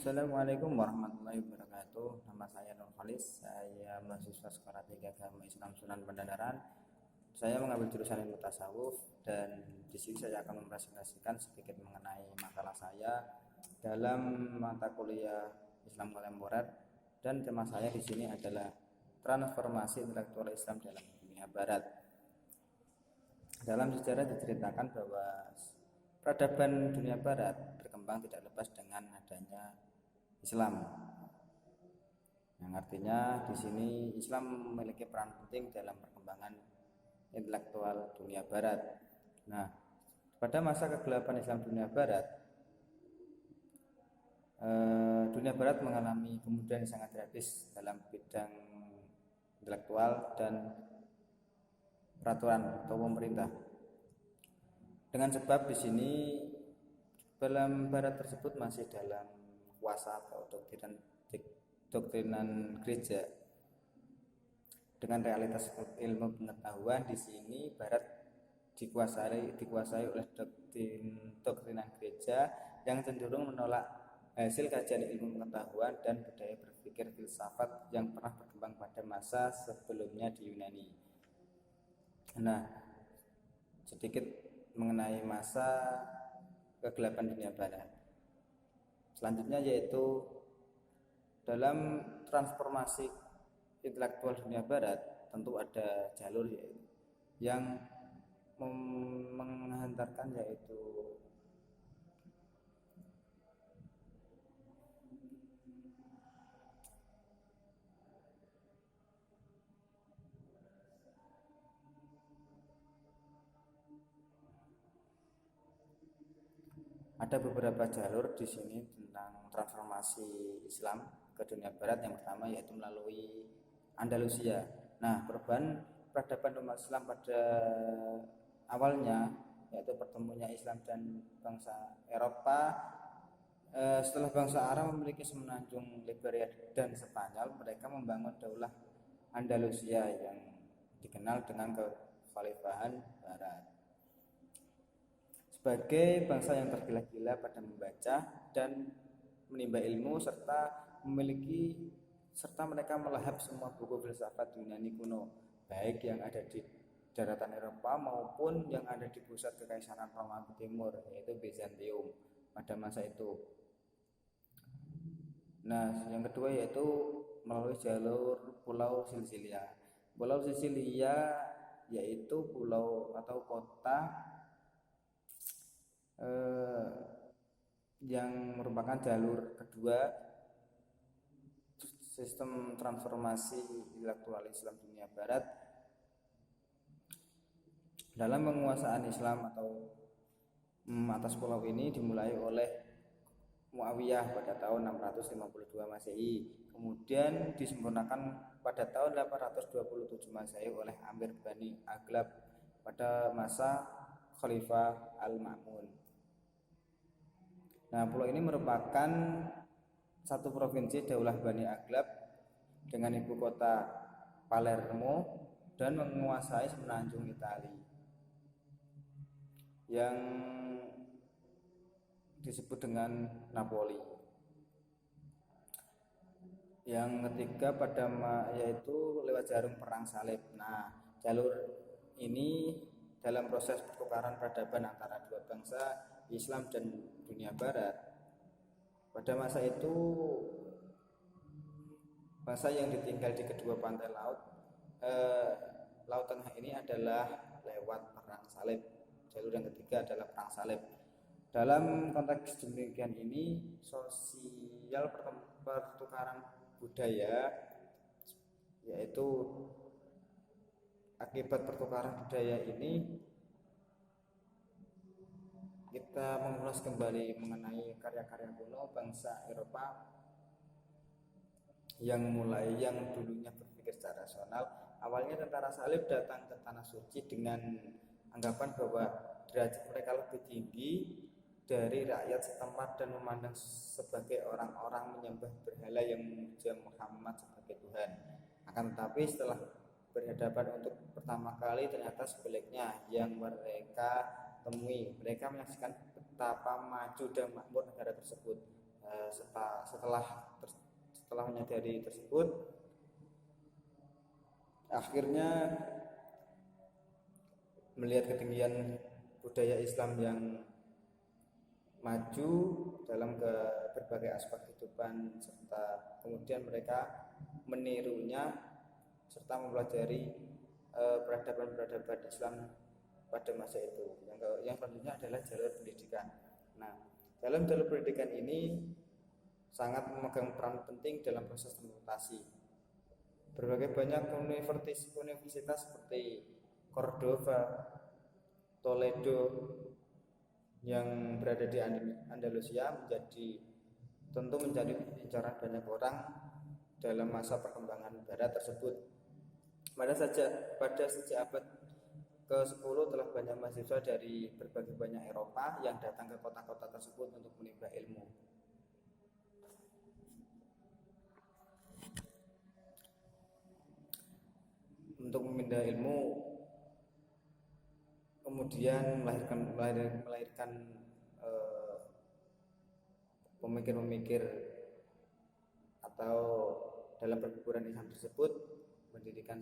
Assalamualaikum warahmatullahi wabarakatuh. Nama saya Nur Khalis. Saya mahasiswa Sekolah Tinggi Agama Islam Sunan Pangandaran. Saya mengambil jurusan ilmu tasawuf dan di sini saya akan mempresentasikan sedikit mengenai makalah saya dalam mata kuliah Islam kontemporer, dan tema saya di sini adalah transformasi intelektual Islam dalam dunia Barat. Dalam sejarah diceritakan bahwa peradaban dunia Barat berkembang tidak lepas dengan adanya Islam. Yang artinya di sini Islam memiliki peran penting dalam perkembangan intelektual dunia Barat. Nah, pada masa kegelapan Islam dunia Barat, dunia Barat mengalami kemudahan yang sangat drastis dalam bidang intelektual dan peraturan atau pemerintah. Dengan sebab di sini dalam Barat tersebut masih dalam kuasa atau doktrinan gereja. Dengan realitas ilmu pengetahuan di sini Barat dikuasai oleh doktrinan gereja yang cenderung menolak hasil kajian ilmu pengetahuan dan budaya berpikir filsafat yang pernah berkembang pada masa sebelumnya di Yunani. Nah, sedikit mengenai masa kegelapan dunia Barat. Selanjutnya yaitu dalam transformasi intelektual dunia Barat tentu ada jalur yang menghantarkan, yaitu ada beberapa jalur di sini tentang transformasi Islam ke dunia Barat. Yang pertama yaitu melalui Andalusia. Nah, perubahan peradaban umat Islam pada awalnya yaitu pertemuannya Islam dan bangsa Eropa. Setelah bangsa Arab memiliki semenanjung Liberia dan Spanyol, mereka membangun daulah Andalusia yang dikenal dengan kekhalifahan Barat. Sebagai bangsa yang tergila-gila pada membaca dan menimba ilmu serta mereka melahap semua buku filsafat Yunani kuno, baik yang ada di daratan Eropa maupun yang ada di pusat kekaisaran Roma Timur, yaitu Bizantium pada masa itu. Nah, yang kedua yaitu melalui jalur Pulau Sisilia. Pulau Sisilia yaitu pulau atau kota yang merupakan jalur kedua sistem transformasi intelektual Islam dunia Barat. Dalam penguasaan Islam atau atas pulau ini dimulai oleh Muawiyah pada tahun 652 Masehi, kemudian disempurnakan pada tahun 827 Masehi oleh Amir Bani Aghlab pada masa Khalifah Al-Ma'mun. Nah, pulau ini merupakan satu provinsi daulah Bani Aghlab dengan ibu kota Palermo dan menguasai semenanjung Italia yang disebut dengan Napoli. Yang ketiga yaitu lewat jarum perang salib. Nah, jalur ini dalam proses pertukaran peradaban antara dua bangsa Islam dan dunia Barat. Pada masa itu bangsa yang ditinggal di kedua pantai Laut Tengah ini adalah lewat perang salib. Jalur yang ketiga adalah perang salib. Dalam konteks demikian ini, sosial pertukaran budaya, yaitu akibat pertukaran budaya ini kita mengulas kembali mengenai karya-karya kuno bangsa Eropa yang dulunya berpikir secara rasional. Awalnya tentara salib datang ke tanah suci dengan anggapan bahwa derajat mereka lebih tinggi dari rakyat setempat dan memandang sebagai orang-orang menyembah berhala yang memuja Muhammad sebagai Tuhan. Akan tetapi setelah berhadapan untuk pertama kali ternyata sebaliknya yang mereka temui. Mereka menyaksikan betapa maju dan makmur negara tersebut. setelah menyadari tersebut, akhirnya melihat ketinggian budaya Islam yang maju dalam berbagai aspek kehidupan, serta kemudian mereka menirunya serta mempelajari peradaban-peradaban Islam pada masa itu. Yang selanjutnya adalah jalur pendidikan. Nah, dalam jalur pendidikan ini sangat memegang peran penting dalam proses demokrasi. Berbagai banyak universitas seperti Cordova, Toledo yang berada di Andalusia tentu menjadi incaran banyak orang dalam masa perkembangan barat tersebut. Pada sejak abad ke-10 telah banyak mahasiswa dari berbagai banyak Eropa yang datang ke kota-kota tersebut untuk menimba ilmu. Untuk memindah ilmu, kemudian melahirkan pemikir-pemikir atau dalam perguruan Islam tersebut melahirkan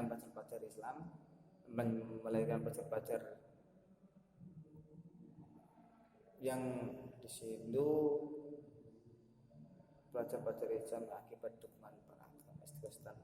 pelajar-pelajar Islam, melahirkan pelajar-pelajar yang di situ pelajar-pelajar Islam akibat dukungan perang Afghanistan.